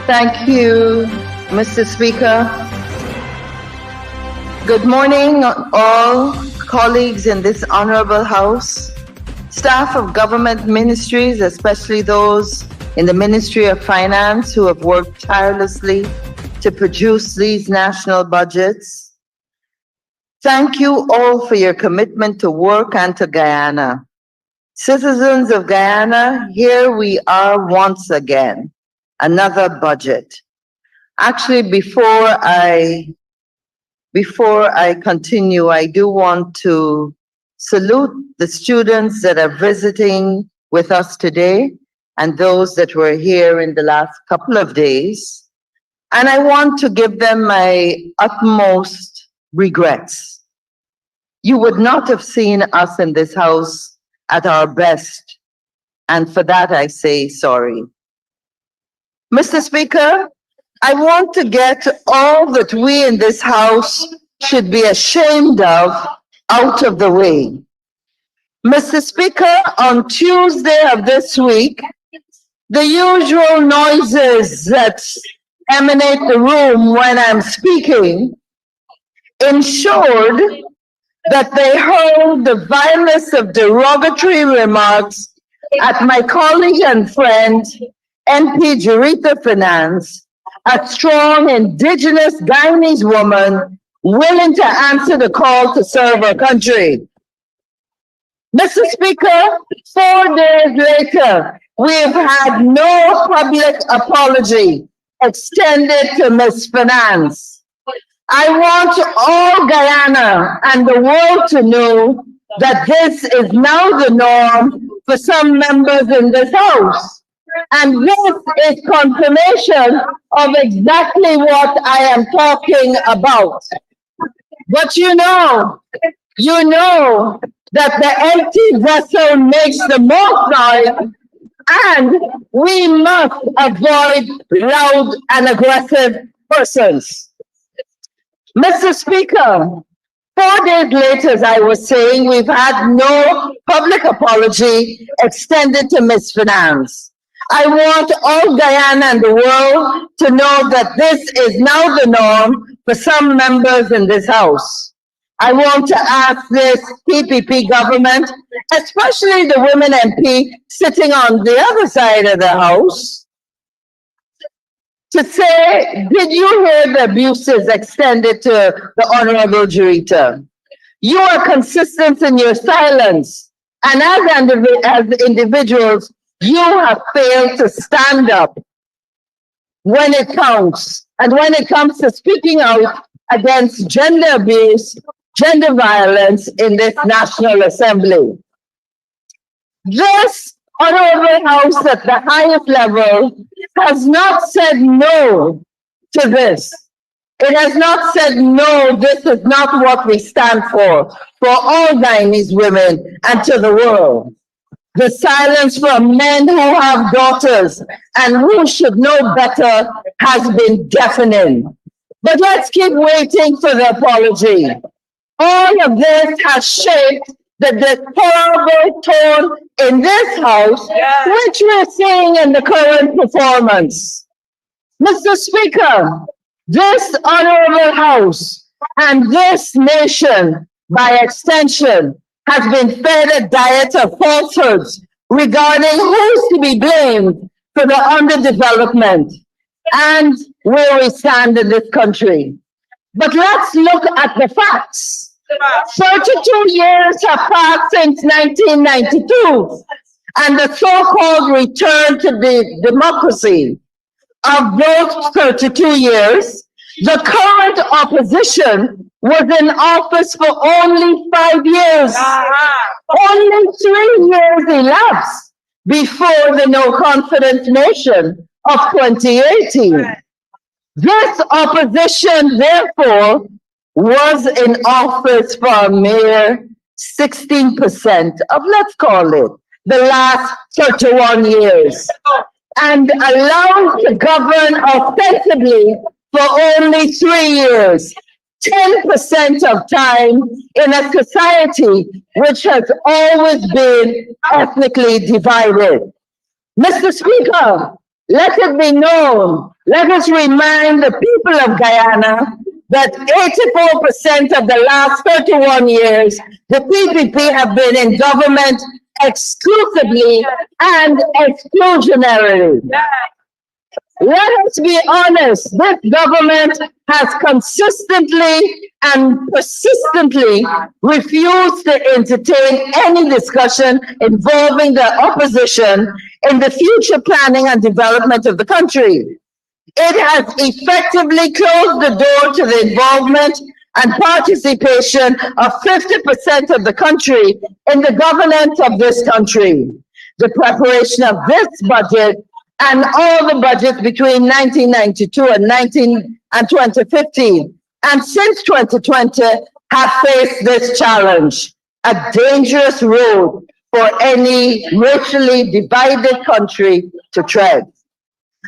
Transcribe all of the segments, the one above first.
Thank you, Mr. Speaker. Good morning, all colleagues in this honorable House, staff of government ministries, especially those in the Ministry of Finance who have worked tirelessly to produce these national budgets. Thank you all for your commitment to work and to Guyana. Citizens of Guyana, here we are once again, another budget. Actually, before I continue, I do want to salute the students that are visiting with us today and those that were here in the last couple of days. And I want to give them my utmost regrets. You would not have seen us in this house at our best, and for that I say sorry. Mr. Speaker, I want to get all that we in this house should be ashamed of out of the way. Mr. Speaker, on Tuesday of this week, the usual noises that emanate the room when I'm speaking ensured that they heard the vilest of derogatory remarks at my colleague and friend, MP Jurita Finance, a strong indigenous Guyanese woman willing to answer the call to serve her country. Mr. Speaker, 4 days later, we've had no public apology extended to Ms. Finance. I want all Guyana and the world to know that this is now the norm for some members in this House. And this is confirmation of exactly what I am talking about. But you know that the empty vessel makes the most noise, and we must avoid loud and aggressive persons. Mr. Speaker, 4 days later, as I was saying, we've had no public apology extended to Ms. Finance. I want all Guyana and the world to know that this is now the norm for some members in this House. I want to ask this PPP government, especially the women MP sitting on the other side of the House, to say, did you hear the abuses extended to the Honorable Jurita? You are consistent in your silence, and as individuals, you have failed to stand up when it counts, and when it comes to speaking out against gender abuse, gender violence in this National Assembly. This Honorable House at the highest level has not said no to this. It has not said no, this is not what we stand for all Guyanese women and to the world. The silence from men who have daughters and who should know better has been deafening. But let's keep waiting for the apology. All of this has shaped the deplorable tone in this House, which we're seeing in the current performance. Mr. Speaker, this honorable House and this nation, by extension, has been fed a diet of falsehoods regarding who's to be blamed for the underdevelopment and where we stand in this country. But let's look at the facts. 32 years have passed since 1992 and the so-called return to the democracy. Of those 32 years, the current opposition was in office for only 5 years. Only 3 years elapsed before the no-confidence motion of 2018. This opposition, therefore, was in office for a mere 16% of, let's call it, the last 31 years, and allowed to govern ostensibly for only 3 years, 10% of time in a society which has always been ethnically divided. Mr. Speaker, let it be known Let us remind the people of Guyana that 84% of the last 31 years, the PPP have been in government exclusively and exclusionarily. Let us be honest, this government has consistently and persistently refused to entertain any discussion involving the opposition in the future planning and development of the country. It has effectively closed the door to the involvement and participation of 50% of the country in the governance of this country. The preparation of this budget and all the budgets between 1992 and 2015, and since 2020, have faced this challenge, a dangerous road for any racially divided country to tread.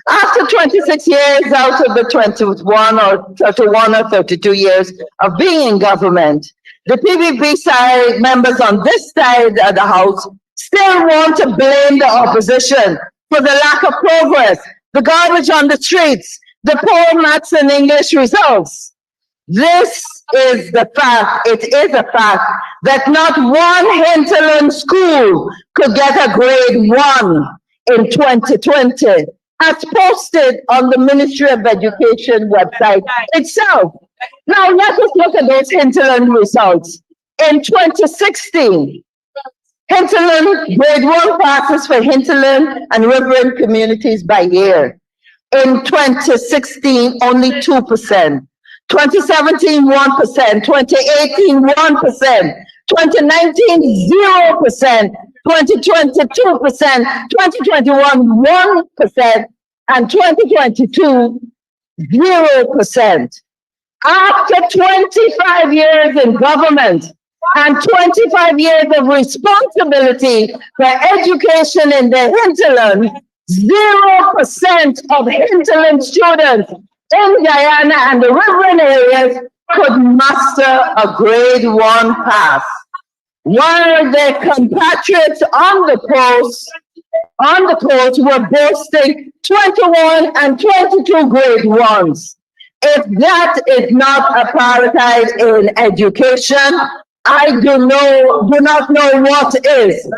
After 26 years out of the 31 or 32 years of being in government, the PPP side members on this side of the House still want to blame the opposition for the lack of progress, the garbage on the streets, the poor maths and English results. This is the fact, it is a fact, that not one hinterland school could get a grade 1 in 2020, as posted on the Ministry of Education website itself. Now let us look at those hinterland results. In 2016, hinterland grade 1 passes for hinterland and riverine communities by year. In 2016, only 2%. 2017, 1%. 2018, 1%. 2019, 0%. 2020, 2%. 2021, 1%. And 2022, 0%. After 25 years in government, and 25 years of responsibility for education in the hinterland, 0% of hinterland students in Guyana and the riverine areas could muster a grade 1 pass, while their compatriots on the coast were boasting 21 and 22 grade 1s. If that is not apartheid in education, I do not know what is.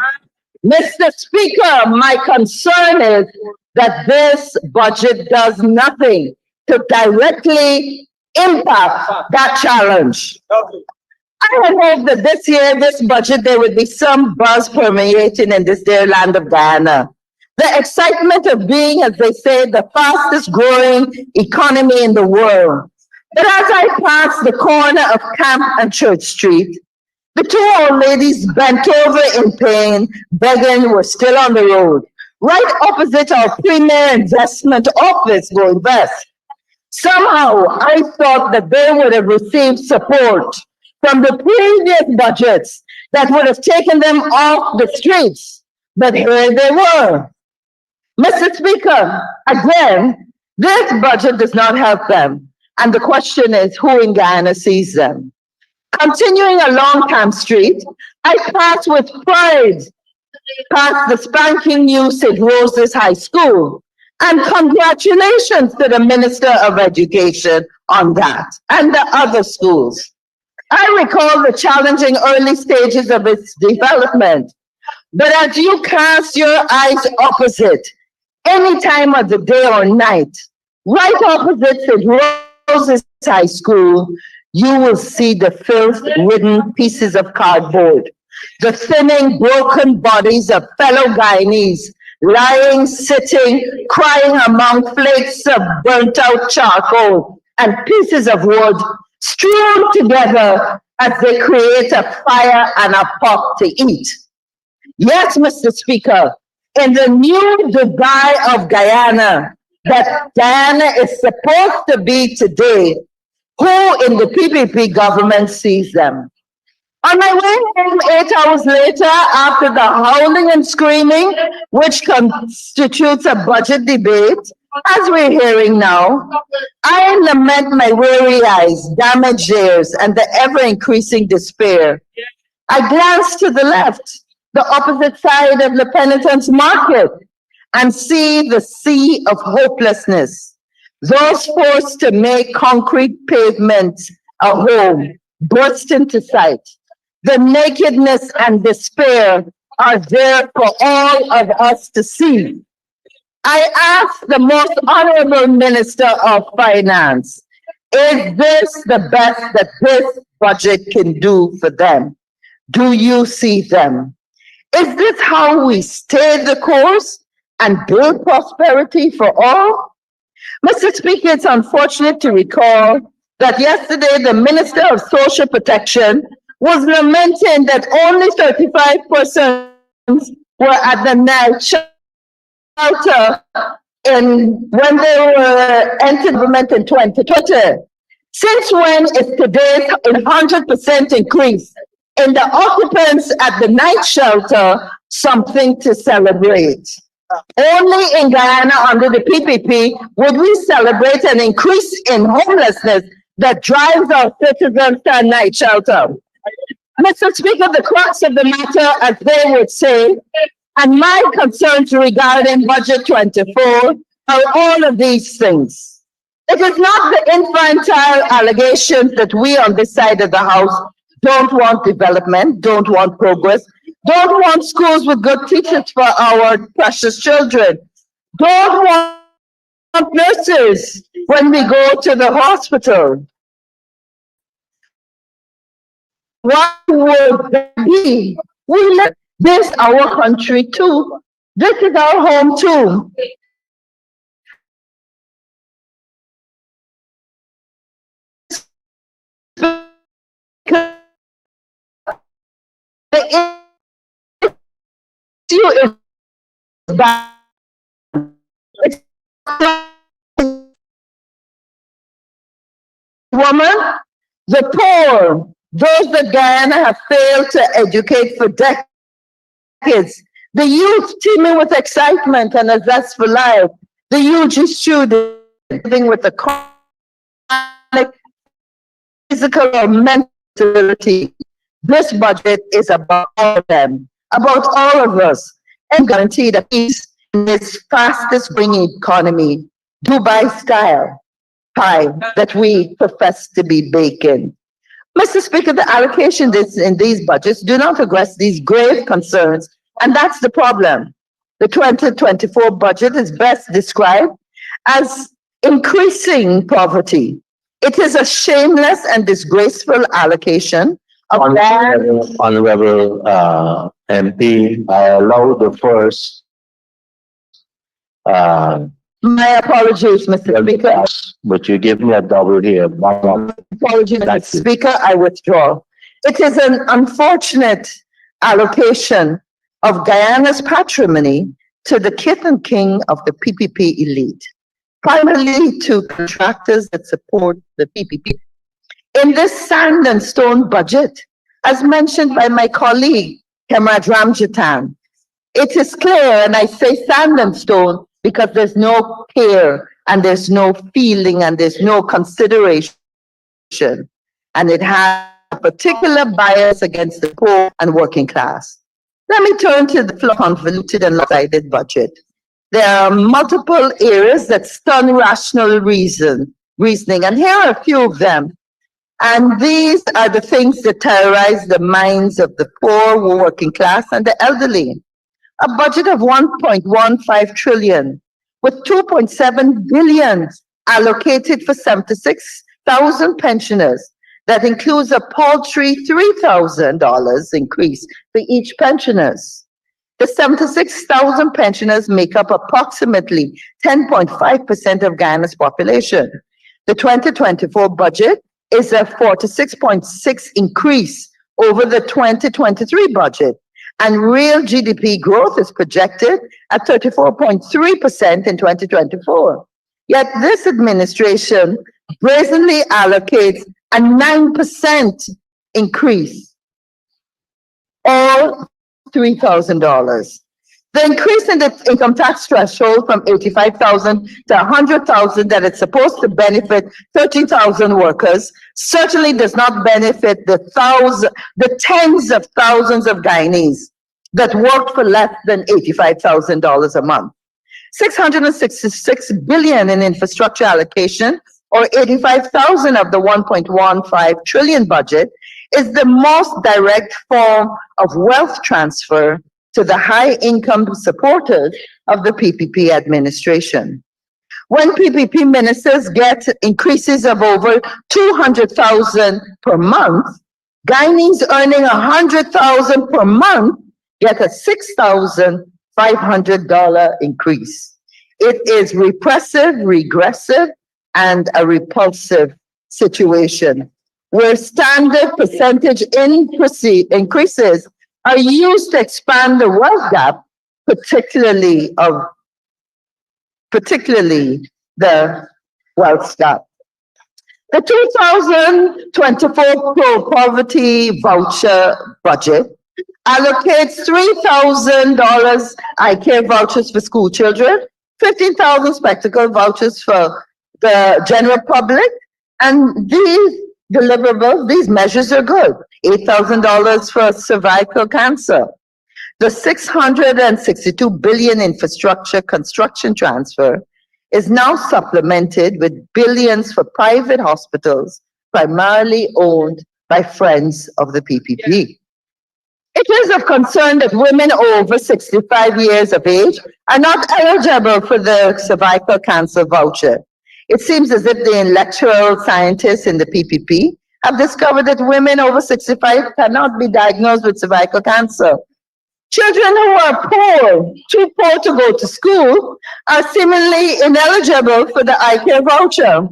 Mr. Speaker, my concern is that this budget does nothing to directly impact that challenge. I had hoped that this year, this budget, there would be some buzz permeating in this dear land of Guyana. The excitement of being, as they say, the fastest growing economy in the world. But as I passed the corner of Camp and Church Street, the two old ladies bent over in pain, begging, were still on the road, right opposite our premier investment office going west. Somehow, I thought that they would have received support from the previous budgets that would have taken them off the streets. But here they were. Mr. Speaker, again, this budget does not help them. And the question is, who in Guyana sees them? Continuing along Camp Street, I passed with pride past the spanking new St. Rose's High School. And congratulations to the Minister of Education on that and the other schools. I recall the challenging early stages of its development. But as you cast your eyes opposite, any time of the day or night, right opposite St. Rose's High School, you will see the filth-ridden pieces of cardboard, the thinning, broken bodies of fellow Guyanese, lying, sitting, crying among flakes of burnt-out charcoal and pieces of wood, strewn together as they create a fire and a pot to eat. Yes, Mr. Speaker, in the new Dubai of Guyana, that Guyana is supposed to be today, who in the PPP government sees them? On my way home 8 hours later, after the howling and screaming, which constitutes a budget debate, as we're hearing now, I lament my weary eyes, damaged ears, and the ever-increasing despair. I glance to the left, the opposite side of the penitence market, and see the sea of hopelessness. Those forced to make concrete pavements a home burst into sight. The nakedness and despair are there for all of us to see. I ask the most honorable Minister of Finance, is this the best that this budget can do for them? Do you see them? Is this how we stay the course and build prosperity for all? Mr. Speaker, it's unfortunate to recall that yesterday the Minister of Social Protection was lamenting that only 35 persons were at the night shelter when they were entered government in 2020. Since when is today's 100% increase in the occupants at the night shelter something to celebrate? Only in Guyana under the PPP would we celebrate an increase in homelessness that drives our citizens to a night shelter. Mr. Speaker, the crux of the matter, as they would say, and my concerns regarding Budget 24 are all of these things. It is not the infantile allegations that we on this side of the House don't want development, don't want progress, don't want schools with good teachers for our precious children, don't want nurses when we go to the hospital. What would that be? We let this our country too. This is our home too. The issue is that woman, the poor, those that Guyana have failed to educate for decades, the youth teeming with excitement and a zest for life, the UG students living with a chronic physical or mental disability. This budget is about all of them, about all of us, and guarantee that peace in this fastest growing economy, Dubai style pie that we profess to be baking. Mr. Speaker, the allocation in these budgets do not address these grave concerns, and that's the problem. The 2024 budget is best described as increasing poverty. It is a shameless and disgraceful allocation of land. Honorable MP, I allow the first My apologies, Mr. Speaker. but you give me a double here. Apologies, Mr. Speaker, I withdraw. It is an unfortunate allocation of Guyana's patrimony to the kith and king of the PPP elite, primarily to contractors that support the PPP. In this sand and stone budget, as mentioned by my colleague, Hemraj Ramjatan, it is clear, and I say sand and stone because there's no care and there's no feeling and there's no consideration. And it has a particular bias against the poor and working class. Let me turn to the convoluted and lopsided budget. There are multiple areas that stun rational reasoning, and here are a few of them. And these are the things that terrorize the minds of the poor, working class, and the elderly. A budget of 1.15 trillion with 2.7 billion allocated for 76,000 pensioners. That includes a paltry $3,000 increase for each pensioners. The 76,000 pensioners make up approximately 10.5% of Guyana's population. The 2024 budget is a 46.6% increase over the 2023 budget, and real GDP growth is projected at 34.3% in 2024. Yet this administration brazenly allocates a 9% increase, all $3,000. The increase in the income tax threshold from 85,000 to 100,000 that it's supposed to benefit 13,000 workers certainly does not benefit the tens of thousands of Guyanese that work for less than $85,000 a month. 666 billion in infrastructure allocation, or 85,000 of the 1.15 trillion budget, is the most direct form of wealth transfer to the high income supporters of the PPP administration. When PPP ministers get increases of over 200,000 per month, Guyanese earning 100,000 per month get a $6,500 increase. It is repressive, regressive, and a repulsive situation where standard percentage increases are used to expand the wealth gap, particularly the wealth gap. The 2024 pro-poverty voucher budget allocates $3,000 eye care vouchers for school children, 15,000 spectacle vouchers for the general public, and these deliverables, these measures are good. $8,000 for cervical cancer. The 662 billion infrastructure construction transfer is now supplemented with billions for private hospitals, primarily owned by friends of the PPP. It is of concern that women over 65 years of age are not eligible for the cervical cancer voucher. It seems as if the intellectual scientists in the PPP have discovered that women over 65 cannot be diagnosed with cervical cancer. Children who are poor, too poor to go to school, are seemingly ineligible for the eye care voucher.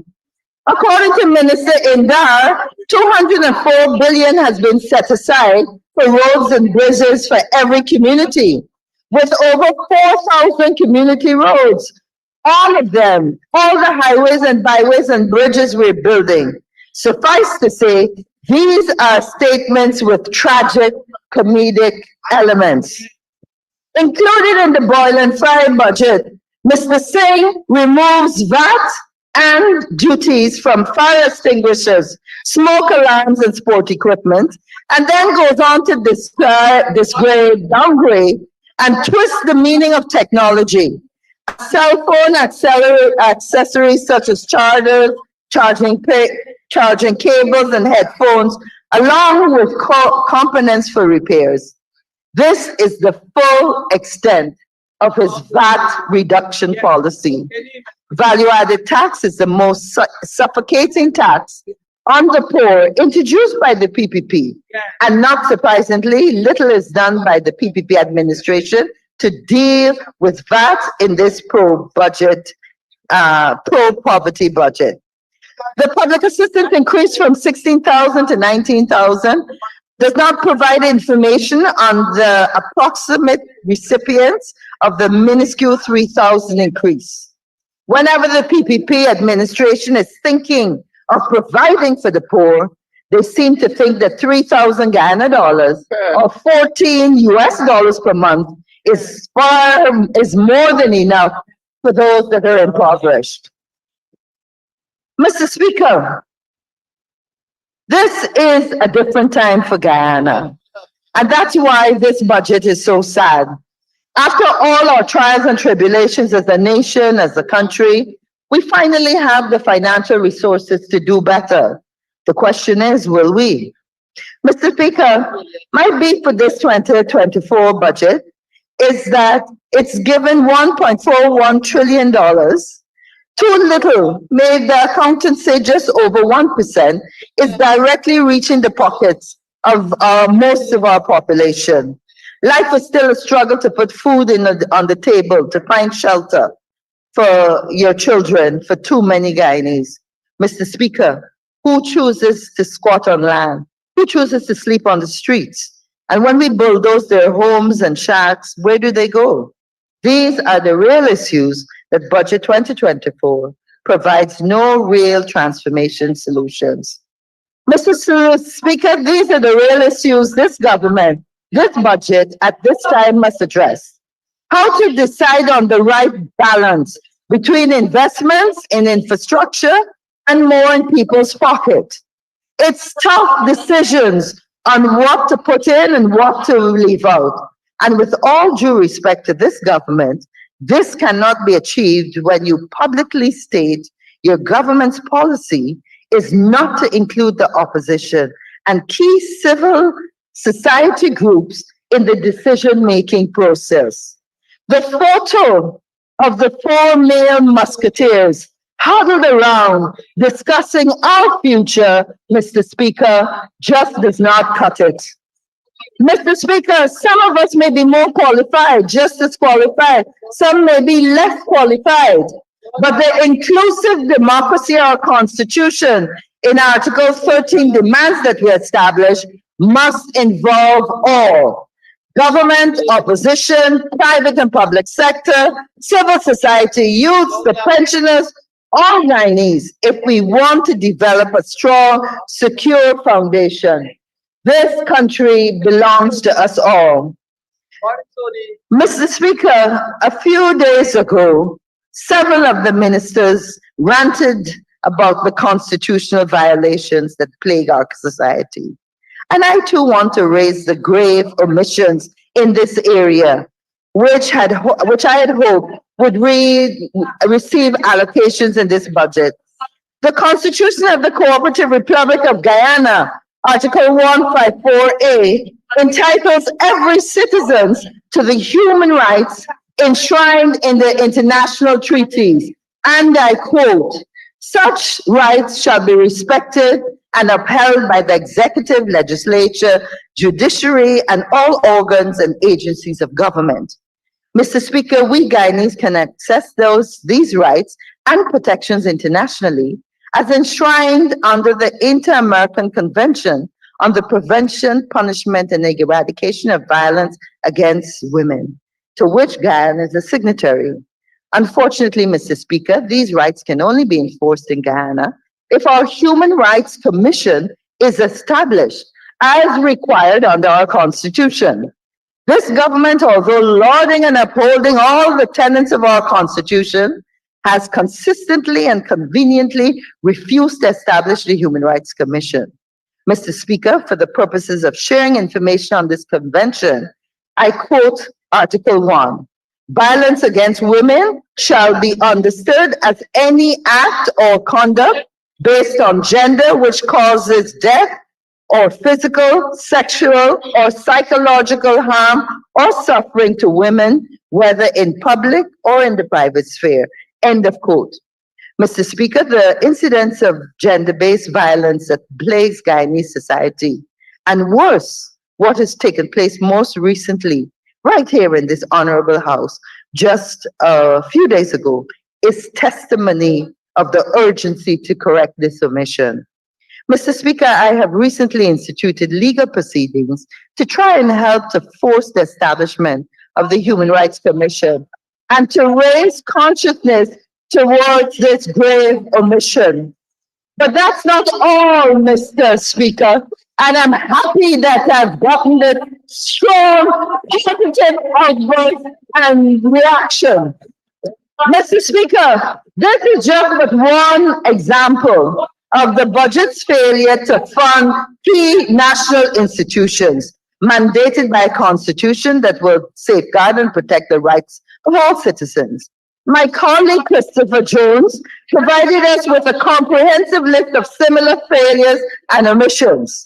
According to Minister Indar, 204 billion has been set aside for roads and bridges for every community, with over 4,000 community roads. All of them, all the highways and byways and bridges we're building. Suffice to say, these are statements with tragic comedic elements. Included in the boil and fry budget, Mr. Singh removes VAT and duties from fire extinguishers, smoke alarms, and sport equipment, and then goes on to downgrade, and twist the meaning of technology. Cell phone accessories such as chargers, charging cables, and headphones, along with components for repairs. This is the full extent of his VAT reduction policy. Value-added tax is the most suffocating tax on the poor introduced by the PPP. And not surprisingly, little is done by the PPP administration to deal with VAT in this pro-poverty budget. The public assistance increased from 16,000 to 19,000, does not provide information on the approximate recipients of the minuscule 3,000 increase. Whenever the PPP administration is thinking of providing for the poor, they seem to think that 3,000 Guyana dollars or 14 US dollars per month is more than enough for those that are impoverished. Mr. Speaker, this is a different time for Guyana, and that's why this budget is so sad. After all our trials and tribulations as a nation, as a country, we finally have the financial resources to do better. The question is, will we? Mr. Speaker, my beef for this 2024 budget is that it's given $1.41 trillion. Too little, may the accountants say just over 1%, is directly reaching the pockets of most of our population. Life is still a struggle to put food on the table, to find shelter for your children, for too many Guyanese. Mr. Speaker, who chooses to squat on land? Who chooses to sleep on the streets? And when we bulldoze their homes and shacks, where do they go? These are the real issues that Budget 2024 provides no real transformation solutions. Mr. Speaker, these are the real issues this government, this budget at this time must address. How to decide on the right balance between investments in infrastructure and more in people's pocket. It's tough decisions on what to put in and what to leave out. And with all due respect to this government, This cannot be achieved when you publicly state your government's policy is not to include the opposition and key civil society groups in the decision-making process. The photo of the four male musketeers huddled around discussing our future, Mr. Speaker, just does not cut it. Mr. Speaker, some of us may be more qualified, just as qualified. Some may be less qualified. But the inclusive democracy of our Constitution in Article 13 demands that we establish must involve all. Government, opposition, private and public sector, civil society, youth, the pensioners, all Guyanese, if we want to develop a strong, secure foundation. This country belongs to us all. Mr. Speaker, a few days ago, several of the ministers ranted about the constitutional violations that plague our society. And I too want to raise the grave omissions in this area, which I had hoped would receive allocations in this budget. The Constitution of the Cooperative Republic of Guyana, Article 154A, entitles every citizen to the human rights enshrined in the international treaties. And I quote, "Such rights shall be respected and upheld by the executive, legislature, judiciary, and all organs and agencies of government." Mr. Speaker, we Guyanese can access these rights and protections internationally as enshrined under the Inter-American Convention on the Prevention, Punishment, and Eradication of Violence Against Women, to which Guyana is a signatory. Unfortunately, Mr. Speaker, these rights can only be enforced in Guyana if our Human Rights Commission is established as required under our Constitution. This government, although lauding and upholding all the tenets of our Constitution, has consistently and conveniently refused to establish the Human Rights Commission. Mr. Speaker, for the purposes of sharing information on this convention, I quote Article 1. "Violence against women shall be understood as any act or conduct based on gender which causes death or physical, sexual, or psychological harm or suffering to women, whether in public or in the private sphere." End of quote. Mr. Speaker, the incidence of gender-based violence that plagues Guyanese society, and worse, what has taken place most recently, right here in this honorable house, just a few days ago, is testimony of the urgency to correct this omission. Mr. Speaker, I have recently instituted legal proceedings to try and help to force the establishment of the Human Rights Commission and to raise consciousness towards this grave omission. But that's not all, Mr. Speaker, and I'm happy that I've gotten this strong, positive outburst and reaction. Mr. Speaker, this is just but one example of the budget's failure to fund key national institutions mandated by a constitution that will safeguard and protect the rights of all citizens. My colleague Christopher Jones provided us with a comprehensive list of similar failures and omissions.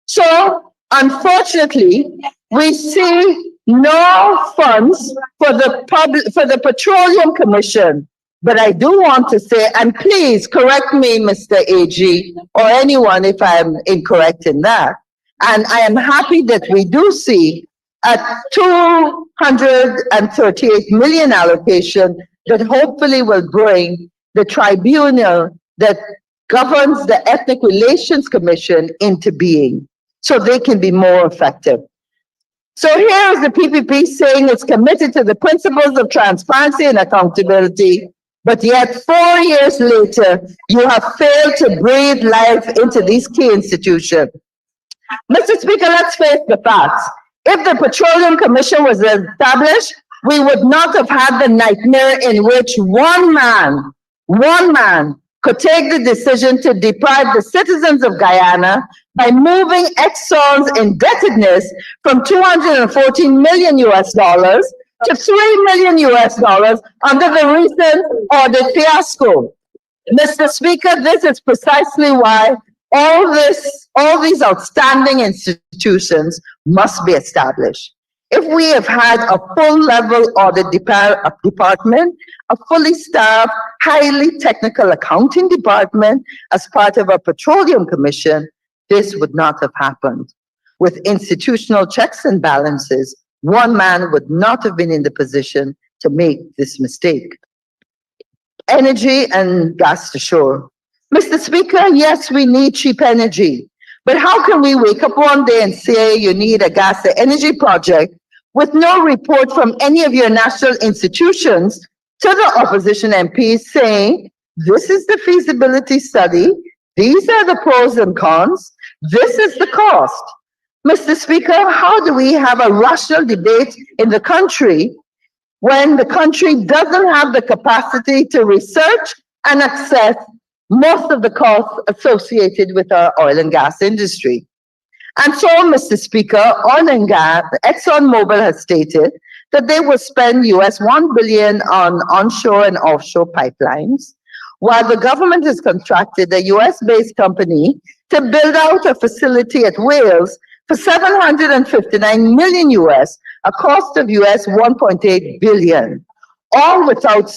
So, unfortunately, we see no funds for the Petroleum Commission. But I do want to say, and please correct me, Mr. AG, or anyone if I'm incorrect in that. And I am happy that we do see a 238 million allocation that hopefully will bring the tribunal that governs the Ethnic Relations Commission into being, so they can be more effective. So here is the PPP saying it's committed to the principles of transparency and accountability, but yet 4 years later, you have failed to breathe life into these key institutions. Mr. Speaker, let's face the facts. If the Petroleum Commission was established, we would not have had the nightmare in which one man could take the decision to deprive the citizens of Guyana by moving Exxon's indebtedness from 214 million US dollars to $3 million under the recent audit fiasco. Mr. Speaker, this is precisely why all these outstanding institutions must be established. If we have had a full level audit department, a fully staffed, highly technical accounting department as part of a petroleum commission, this would not have happened. With institutional checks and balances, one man would not have been in the position to make this mistake. Energy and gas to shore. Mr. Speaker, yes, we need cheap energy. But how can we wake up one day and say you need a gas to energy project with no report from any of your national institutions to the opposition MPs saying, this is the feasibility study, these are the pros and cons, this is the cost. Mr. Speaker, how do we have a rational debate in the country when the country doesn't have the capacity to research and assess most of the costs associated with our oil and gas industry? And so, Mr. Speaker, oil and gas, ExxonMobil has stated that they will spend US $1 billion on onshore and offshore pipelines, while the government has contracted a US-based company to build out a facility at Wales for $759 million a cost of US $1.8 billion, all without a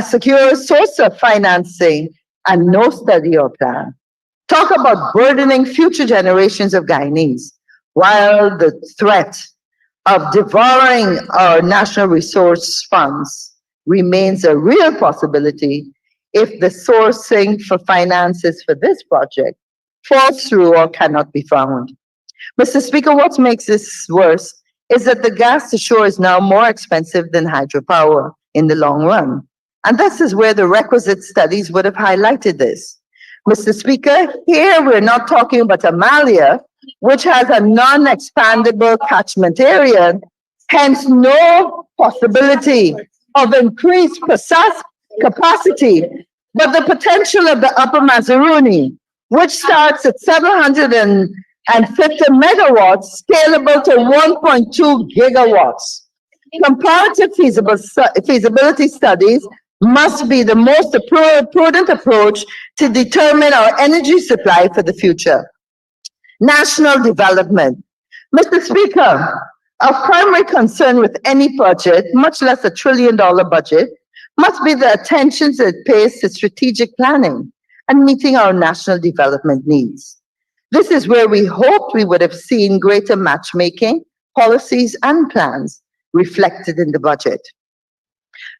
secure source of financing and no study or plan. Talk about burdening future generations of Guyanese, while the threat of devouring our national resource funds remains a real possibility if the sourcing for finances for this project falls through or cannot be found. Mr. Speaker, what makes this worse is that the gas to shore is now more expensive than hydropower in the long run. And this is where the requisite studies would have highlighted this. Mr. Speaker, here we're not talking about Amalia, which has a non-expandable catchment area, hence no possibility of increased capacity, but the potential of the Upper Mazaruni, which starts at 750 megawatts, scalable to 1.2 gigawatts. Comparative feasibility studies must be the most prudent approach to determine our energy supply for the future. National development. Mr. Speaker, our primary concern with any budget, much less $1 trillion budget, must be the attention it pays to strategic planning and meeting our national development needs. This is where we hoped we would have seen greater matchmaking, policies, and plans reflected in the budget.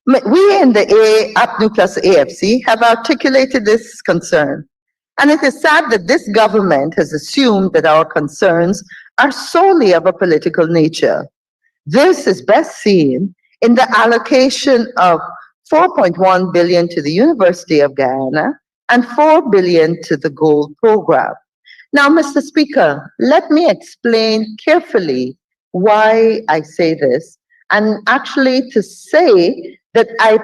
We in the APNU plus AFC have articulated this concern, and it is sad that this government has assumed that our concerns are solely of a political nature. This is best seen in the allocation of $4.1 billion to the University of Guyana and $4 billion to the Gold Program. Now, Mr. Speaker, let me explain carefully why I say this, and actually to say that I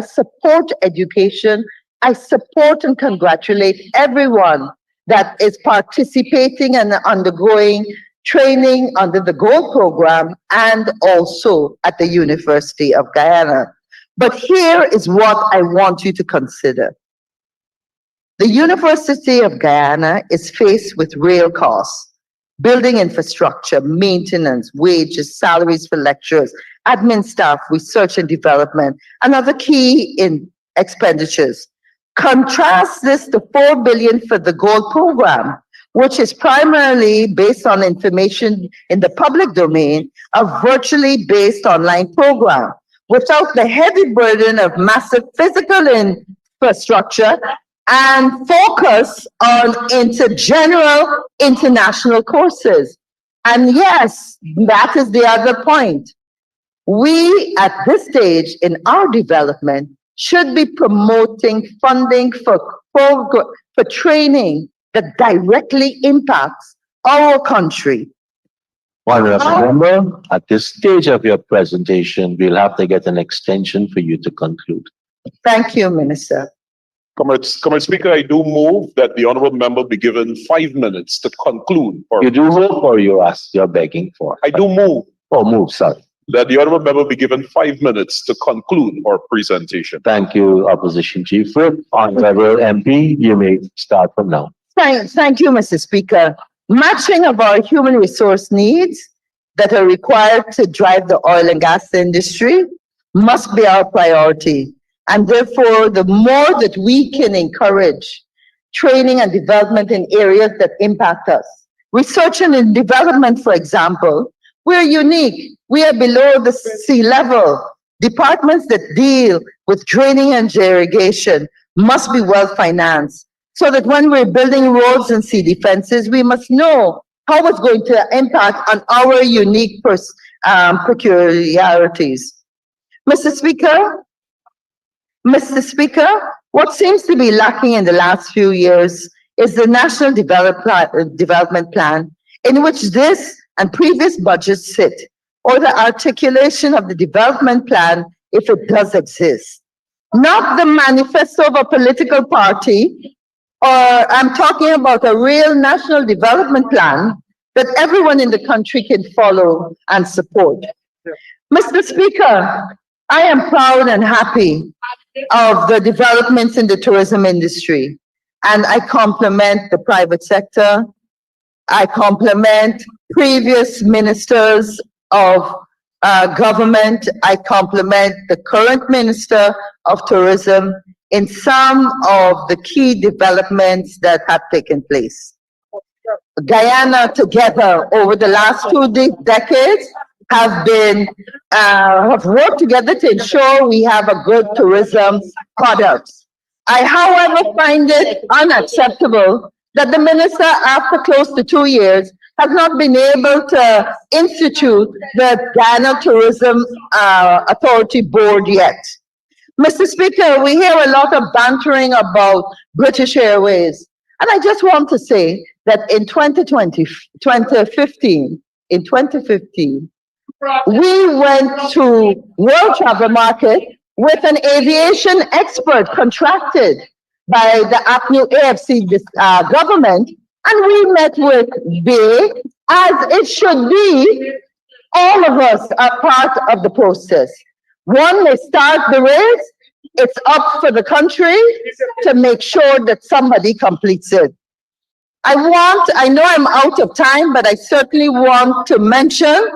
support education, I support and congratulate everyone that is participating and undergoing training under the Gold Program and also at the University of Guyana. But here is what I want you to consider. The University of Guyana is faced with real costs: building infrastructure, maintenance, wages, salaries for lecturers, admin staff, research and development, and other key expenditures. Contrast this to $4 billion for the Gold Program, which is primarily based on information in the public domain, a virtually based online program, without the heavy burden of massive physical infrastructure and focus on general international courses. And yes, that is the other point. We, at this stage in our development, should be promoting funding for training that directly impacts our country. Honorable member, at this stage of your presentation, we'll have to get an extension for you to conclude. Thank you, Minister. Comrade Speaker, I do move that the honorable member be given 5 minutes to conclude. You do move or you're begging for? I do move Oh, move, sorry. that the honorable member be given 5 minutes to conclude our presentation. Thank you, Opposition Chief Whip. Honorable MP, you may start from now. Thank you, Mr. Speaker. Matching of our human resource needs that are required to drive the oil and gas industry must be our priority. And therefore, the more that we can encourage training and development in areas that impact us. Research and development, for example, we're unique. We are below the sea level. Departments that deal with draining and irrigation must be well financed so that when we're building roads and sea defenses, we must know how it's going to impact on our unique peculiarities. Mr. Speaker, what seems to be lacking in the last few years is the National Development Plan, in which this and previous budgets sit, or the articulation of the development plan if it does exist. Not the manifesto of a political party, or I'm talking about a real national development plan that everyone in the country can follow and support. Mr. Speaker, I am proud and happy of the developments in the tourism industry, and I compliment the private sector. I compliment previous ministers of government. I compliment the current Minister of Tourism in some of the key developments that have taken place. Guyana together over the last 2 decades have worked together to ensure we have a good tourism product. I, however, find it unacceptable that the minister, after close to 2 years, has not been able to institute the Guyana Tourism Authority Board yet. Mr. Speaker, we hear a lot of bantering about British Airways. And I just want to say that in 2015, we went to World Travel Market with an aviation expert contracted by the AFC government, and we met with BA, as it should be. All of us are part of the process. One may start the race, it's up for the country to make sure that somebody completes it. I know I'm out of time, but I certainly want to mention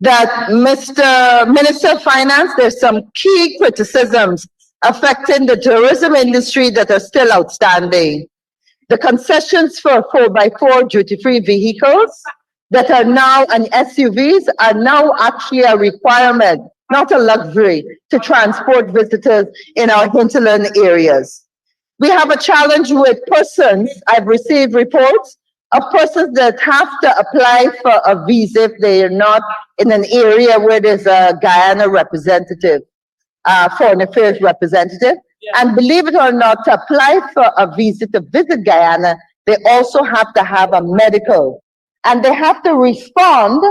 that Mr. Minister of Finance, there's some key criticisms affecting the tourism industry that are still outstanding. The concessions for 4x4 duty-free vehicles that are now, and SUVs are now actually a requirement, not a luxury, to transport visitors in our hinterland areas. We have a challenge with persons. I've received reports of persons that have to apply for a visa if they are not in an area where there's a Guyana representative, foreign affairs representative. And believe it or not, to apply for a visa to visit Guyana, they also have to have a medical. And they have to respond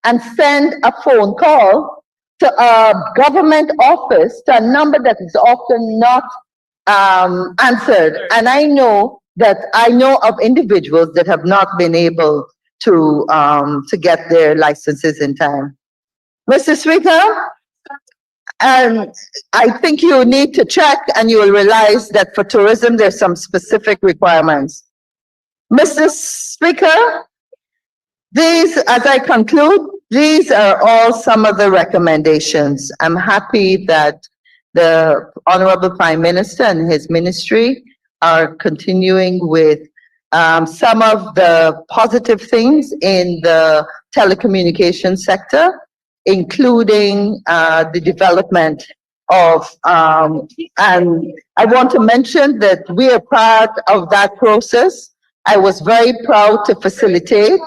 and send a phone call to a government office, to a number that is often not answered. And I know of individuals that have not been able to get their licenses in time. Mr. Speaker, and I think you need to check, and you will realize that for tourism, there's some specific requirements. Mr. Speaker, these, as I conclude, these are all some of the recommendations. I'm happy that the Honorable Prime Minister and his ministry are continuing with some of the positive things in the telecommunications sector, including the development of, and I want to mention that we are part of that process. I was very proud to facilitate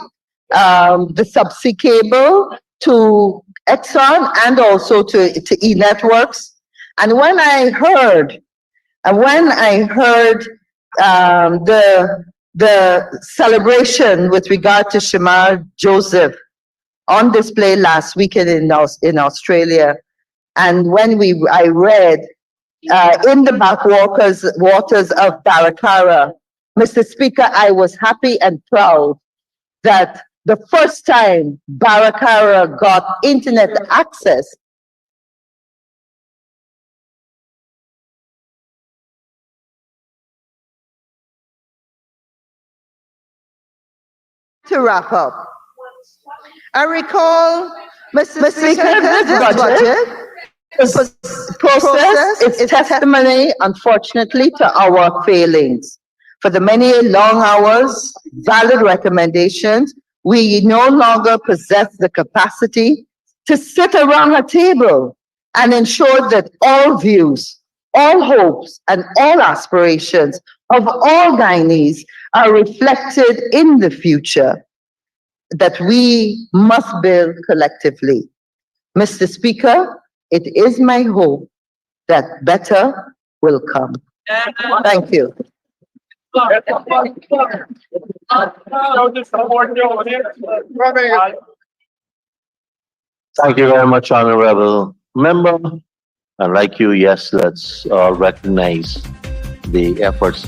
the subsea cable to Exxon and also to E-Networks. And when I heard the celebration with regard to Shamar Joseph on display last weekend in Australia, and when I read in the backwaters of Barakara, Mr. Speaker, I was happy and proud that the first time Barakara got internet access, to wrap up, I recall, Mr. Speaker, this budget process is testimony, unfortunately, to our failings. For the many long hours, valid recommendations, we no longer possess the capacity to sit around a table and ensure that all views, all hopes, and all aspirations of all Guyanese are reflected in the future that we must build collectively. Mr. Speaker, it is my hope that better will come. Thank you. Thank you very much, Honorable Member. And like you, yes, let's recognize the efforts